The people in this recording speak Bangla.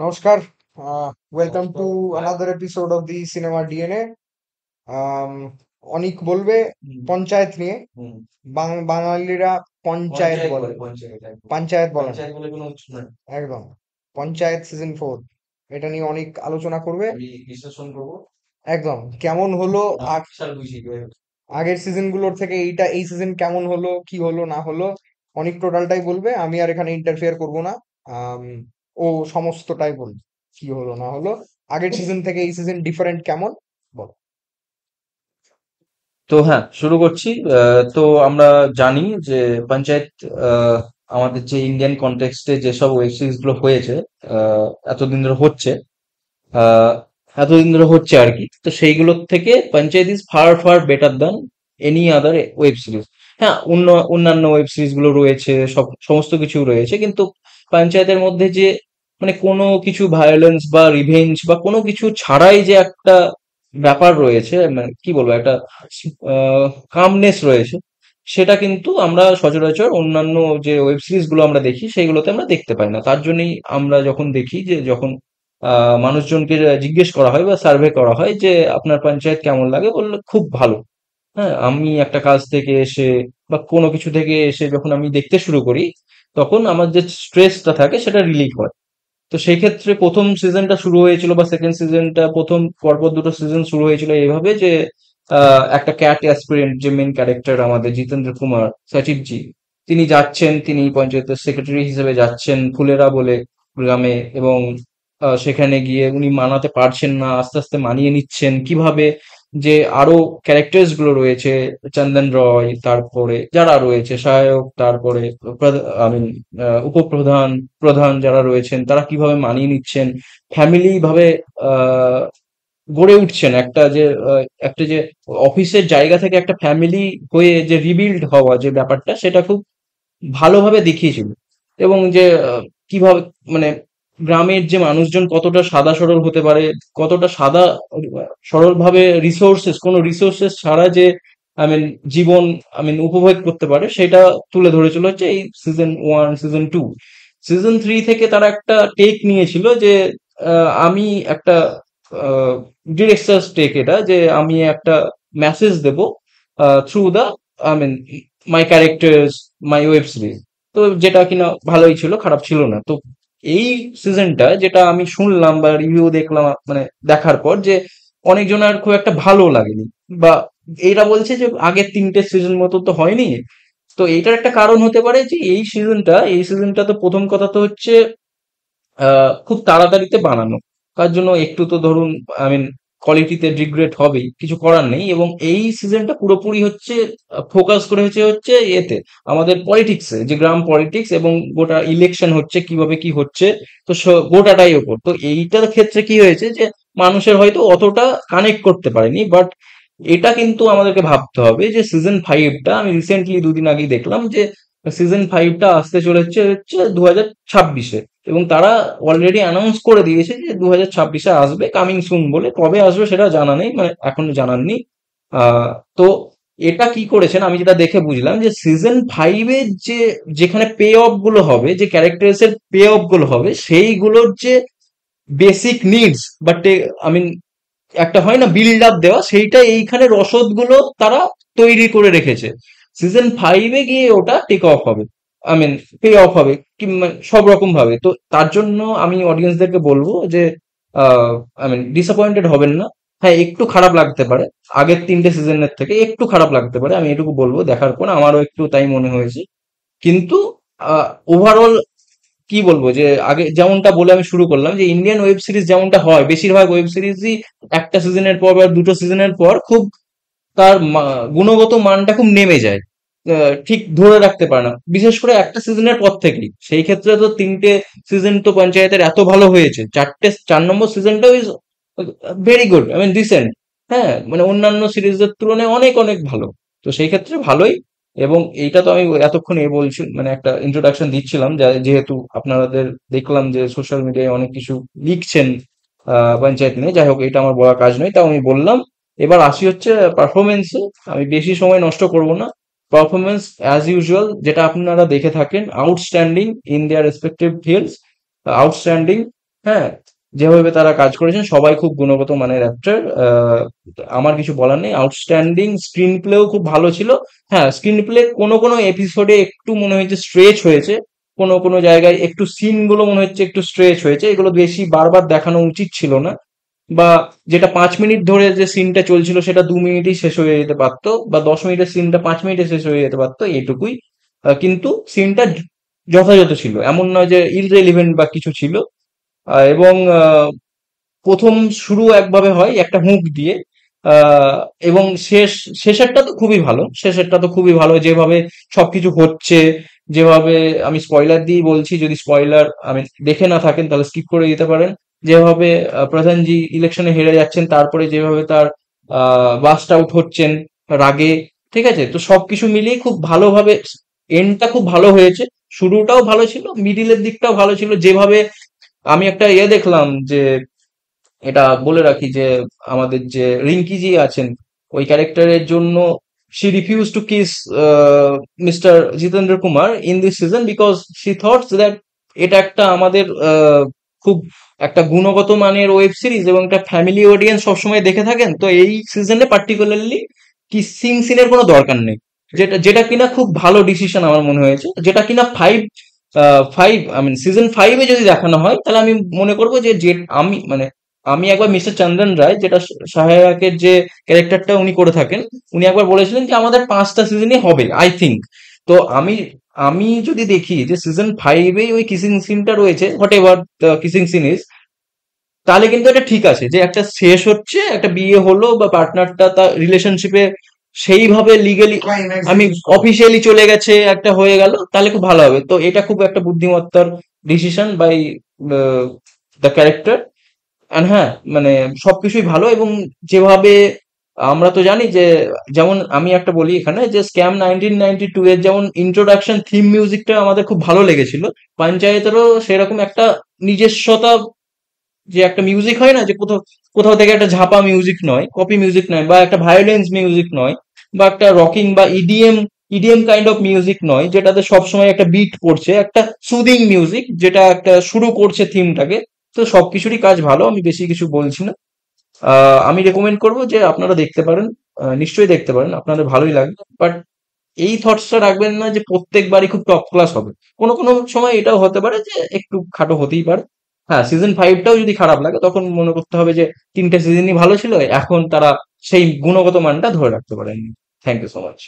নমস্কার। Welcome to another episode of the cinema DNA. Um, Anik বলবে পঞ্চায়েত নিয়ে। বাঙালিরা পঞ্চায়েত বলে, পঞ্চায়েত বলে না। একদম পঞ্চায়েত সিজন 4 এটা নিয়ে অনেক আলোচনা করবে। একদম কেমন হলো আগের সিজন গুলোর থেকে এই সিজন কেমন হলো, কি হলো না হলো, অনেক টোটালটাই বলবে। আমি আর এখানে ইন্টারফেয়ার করব না। আম, ও সমস্তটাই বলবে, কি হলো না হলো, আগের সিজন থেকে এই সিজন ডিফারেন্ট কেমন, বল। তো হ্যাঁ, শুরু করছি। তো আমরা জানি যে পঞ্চায়েত আহ, আমাদের যে ইন্ডিয়ান কনটেক্সটে যেসব ওয়েব সিরিজ গুলো হয়েছে, আহ, এতদিন ধরে হচ্ছে আহ, এতদিন ধরে হচ্ছে আর কি। তো সেইগুলোর থেকে panchayat is far far better than any other web series. হ্যাঁ, অন্যান্য ওয়েব সিরিজ গুলো রয়েছে, সমস্ত কিছু রয়েছে, কিন্তু পঞ্চায়েতের মধ্যে যে মানে কোনো কিছু ভায়োলেন্স বা রিভেঞ্জ বা কোনো কিছু ছাড়াই যে একটা ব্যাপার রয়েছে, মানে কি বলবো, একটা কামনেস রয়েছে, সেটা কিন্তু আমরা সচরাচর অন্যান্য যে ওয়েব সিরিজ গুলো আমরা দেখি সেইগুলোতে আমরা দেখতে পাই না। তার জন্যই আমরা যখন দেখি যে যখন মানুষজনকে জিজ্ঞেস করা হয় বা সার্ভে করা হয় যে আপনার পঞ্চায়েত কেমন লাগে, বললে খুব ভালো। হ্যাঁ, আমি একটা কাজ থেকে এসে বা কোনো কিছু থেকে এসে যখন আমি দেখতে শুরু করি, তখন আমার যে স্ট্রেসটা থাকে সেটা রিলিফ হয়। তো সেই ক্ষেত্রে প্রথম সিজনটা শুরু হয়েছিল বা সেকেন্ড সিজনটা, প্রথম পরপর দুটো সিজন শুরু হয়েছিল এইভাবে যে একটা ক্যাট অ্যাসপিরেন্ট, যে মেন ক্যারেক্টার আমাদের জিতেন্দ্র কুমার সচিবজি, তিনি যাচ্ছেন, তিনি পঞ্চায়েতের সেক্রেটারি হিসেবে যাচ্ছেন ফুলেরা বলে গ্রামে, এবং সেখানে গিয়ে উনি মানাতে পারছেন না, আস্তে আস্তে মানিয়ে নিচ্ছেন কিভাবে। যে আরো ক্যারেক্টার্স গুলো রয়েছে, চন্দন রয়, তারপরে যারা রয়েছে সহায়ক, তারপরে আই মিন উপপ্রধান, প্রধান যারা রয়েছেন, তারা কিভাবে মানিয়ে নিচ্ছেন, ফ্যামিলি ভাবে আহ গড়ে উঠছেন। একটা যে অফিসের জায়গা থেকে একটা ফ্যামিলি হয়ে যে রিবিল্ড হওয়া যে ব্যাপারটা, সেটা খুব ভালোভাবে দেখিয়েছিল। এবং যে কিভাবে মানে গ্রামের যে মানুষজন কতটা সাদা সরল হতে পারে, কতটা সাদা সরল ভাবে কোনো রিসোর্সেস ছাড়া যে জীবন উপভোগ করতে পারে, সেটা তুলে ধরেছিল হচ্ছে এই সিজন 1, সিজন 2। সিজন 3 থেকে তারা একটা টেক নিয়েছিল যে আমি একটা ডিরেক্টরস টেক, এটা যে আমি একটা মেসেজ দেব through the my characters, my web series. তো যেটা কিনা ভালোই ছিল, খারাপ ছিল না। তো এই সিজনটা যেটা আমি শুনলাম বা রিভিউ দেখলাম, মানে দেখার পর, যে অনেকজনের খুব একটা ভালো লাগেনি, বা এরা বলছে যে আগের 3টে সিজন মতো তো হয়নি। তো এইটার একটা কারণ হতে পারে যে এই সিজনটা তো প্রথম কথা তো হচ্ছে খুব তাড়াতাড়িতে বানানো, তার জন্য একটু তো ধরুন কোয়ালিটিতে ডিগ্রেড হবেই, কিছু করার নেই। এবং এই সিজনটা পুরোপুরি হচ্ছে ফোকাস করে হচ্ছে এতে আমাদের পলিটিক্সে, যে গ্রাম পলিটিক্স এবং গোটা ইলেকশন হচ্ছে কিভাবে কি হচ্ছে, তো গোটাটাই ওপর। তো এইটার ক্ষেত্রে কি হয়েছে যে মানুষের হয়তো অতটা কানেক্ট করতে পারেনি, বাট এটা কিন্তু আমাদেরকে ভাবতে হবে যে সিজন 5টা, আমি রিসেন্টলি 2 দিন আগেই দেখলাম যে সিজন 5টা আসতে চলেছে হচ্ছে 2026-এ। এবং তারা অলরেডি অ্যানাউন্স করে দিয়েছে যে 2026-এ আসবে, কামিং সুন বলে। কবে আসবে সেটা জানা নেই, মানে এখনো জানাননি। আহ তো এটা কি করেছেন, আমি যেটা দেখে বুঝলাম যে সিজন 5-এর যেখানে পে অফ গুলো হবে, যে ক্যারেক্টার্স এর পে অফ গুলো হবে, সেইগুলোর যে বেসিক নিডস, বাট একটা হয় না বিল্ড আপ দেওয়া, সেইটা এইখানে রসদ গুলো তারা তৈরি করে রেখেছে। সিজন 5-এ গিয়ে ওটা টেক অফ হবে, আই মিন পে অফ হবে, কিংবা সব রকম ভাবে। তো তার জন্য আমি অডিয়েন্সদেরকে বলবো যে ডিসঅ্যাপয়েন্টেড হবেন না। হ্যাঁ, একটু খারাপ লাগতে পারে, আগের 3টে সিজনের থেকে একটু খারাপ লাগতে পারে, আমি এটুকু বলবো। দেখার পর আমারও একটু তাই মনে হয়েছে, কিন্তু ওভারঅল কি বলবো, যে আগে যেমনটা বলে আমি শুরু করলাম, যে ইন্ডিয়ান ওয়েব সিরিজ যেমনটা হয়, বেশিরভাগ ওয়েব সিরিজই একটা সিজনের পর বা দুটো সিজনের পর খুব তার গুণগত মানটা খুব নেমে যায়, ঠিক ধরে রাখতে পারে না, বিশেষ করে একটা সিজনের পর থেকেই। সেই ক্ষেত্রে তো 3টে সিজন তো পঞ্চায়েতের এত ভালো হয়েছে, 4 নম্বর সিজনটাও ইজ ভেরি গুড, ডিসেন্ট। হ্যাঁ, মানে অন্যান্য সিরিজের তুলনায় অনেক অনেক ভালো। তো সেই ক্ষেত্রে ভালোই। এবং এইটা তো আমি এতক্ষণ বলছি, মানে একটা ইন্ট্রোডাকশন দিচ্ছিলাম, যেহেতু আপনাদের দেখলাম যে সোশ্যাল মিডিয়ায় অনেক কিছু লিখছেন পঞ্চায়েত নিয়ে। যাই হোক, এটা আমার বলার কাজ নয়, তাও আমি বললাম। এবার আসি হচ্ছে পারফরমেন্সে। আমি বেশি সময় নষ্ট করব না। পারফরমেন্স অ্যাজ ইউজুয়াল যেটা আপনারা দেখে থাকেন, outstanding in their respective fields, outstanding. হ্যাঁ, যেভাবে তারা কাজ করেছেন সবাই খুব গুণগত মানের অ্যাক্টর। আমার কিছু বলার নেই, আউটস্ট্যান্ডিং। স্ক্রিন প্লেও খুব ভালো ছিল। হ্যাঁ, স্ক্রিন প্লে কোনো কোনো এপিসোডে একটু মনে হয়েছে স্ট্রেচ হয়েছে, কোনো কোনো জায়গায় একটু সিন গুলো মনে হচ্ছে একটু স্ট্রেচ হয়েছে, এগুলো বেশি বারবার দেখানো উচিত ছিল না। বা যেটা 5 মিনিট ধরে যে সিনটা চলছিল সেটা 2 মিনিটেই শেষ হয়ে যেতে পারতো, বা 10 মিনিটের সিনটা 5 মিনিটে শেষ হয়ে যেতে পারতো, এইটুকুই। কিন্তু সিনটা যথাযথ ছিল, এমন নয় যে ইররেলিভেন্ট বা কিছু ছিল। এবং প্রথম শুরু একভাবে হয় একটা হুক দিয়ে, আহ, এবং শেষেরটা তো খুবই ভালো, শেষেরটা তো খুবই ভালো যেভাবে সবকিছু হচ্ছে, যেভাবে, আমি স্পয়লার দিয়ে বলছি, যদি স্পয়লার আমি দেখে না থাকেন তাহলে স্কিপ করে দিতে পারেন। যেভাবে প্রধানজি ইলেকশনে হেরে যাচ্ছেন, তারপরে যেভাবে তার বাস্ট আউট হচ্ছেন রাগে, ঠিক আছে, তো সবকিছু মিলিয়ে খুব ভালোভাবে এন্ডটা খুব ভালো হয়েছে। শুরুটাও ভালো ছিল, মিডিলের দিকটাও ভালো ছিল। যেভাবে আমি একটা দেখলাম যে, এটা বলে রাখি যে আমাদের যে রিঙ্কি জি আছেন ওই ক্যারেক্টারের জন্য, she refuse to kiss mister Jitendra Kumar in this season, because she thoughts that এটা একটা আমাদের খুব একটা গুণগত মানের ওয়েব সিরিজ এবং একটা ফ্যামিলি অডিয়েন্স সবসময় দেখে থাকেন, তো এই সিজনে পার্টিকুলারলি কিসিং সিনের কোনো দরকার নেই। যেটা যেটা কিনা খুব ভালো ডিসিশন আমার মনে হয়েছে, যেটা কিনা সিজন 5 যদি দেখানো হয় তাহলে আমি মনে করবো যে আমি মানে আমি একবার মিস্টার চন্দন রায়, যেটা সহায়কের যে ক্যারেক্টারটা উনি করে থাকেন, উনি একবার বলেছিলেন যে আমাদের 5টা সিজনই হবে আই থিঙ্ক। তো আমি আমি যদি দেখি যে সিজন 5 ওই কিসিং সিনটা রয়েছে, whatever the kissing scene is, তাহলে কিন্তু এটা ঠিক আছে যে একটা শেষ হচ্ছে, একটা বিয়ে হলো বা পার্টনারটা তার রিলেশনশিপে সেইভাবে লিগালি, ক্লাইম্যাক্স আমি দিয়ে শেষ করবে। অফিসিয়ালি চলে গেছে, একটা হয়ে গেল, তাহলে খুব ভালো হবে। তো এটা খুব একটা বুদ্ধিমত্তার ডিসিশন বাই দ্য ক্যারেক্টার। আর হ্যাঁ, মানে সবকিছুই ভালো। এবং যেভাবে আমরা তো জানি যে, যেমন আমি একটা বলি এখানে যে স্ক্যাম 1992 এর যেমন ইন্ট্রোডাকশন থিম মিউজিকটা আমাদের খুব ভালো লেগেছিল, পঞ্চায়েতেরও সেরকম একটা নিজস্বতা, যে একটা মিউজিক হয় না যে কোথাও কোথাও থেকে একটা ঝাপা মিউজিক নয়, কপি মিউজিক নয়, বা একটা ভায়োলেন্স মিউজিক নয়, বা একটা রকিং বা ইডিএম কাইন্ড অফ মিউজিক নয়, যেটাতে সবসময় একটা বিট পড়ছে, একটা সুদিং মিউজিক যেটা একটা শুরু করছে থিমটাকে। তো সবকিছুরই কাজ ভালো, আমি বেশি কিছু বলছি না। আমি রেকমেন্ড করবো যে আপনারা দেখতে পারেন, নিশ্চয়ই দেখতে পারেন, আপনাদের ভালোই লাগবে। বাট এই থটসটা রাখবেন না যে প্রত্যেকবারই খুব টপ ক্লাস হবে। কোনো কোনো সময় এটাও হতে পারে যে একটু খাটো হতেই পারে। হ্যাঁ, সিজন 5টাও যদি খারাপ লাগে তখন মনে করতে হবে যে 3টে সিজনই ভালো ছিল, এখন তারা সেই গুণগত মানটা ধরে রাখতে পারেননি। Thank you so much.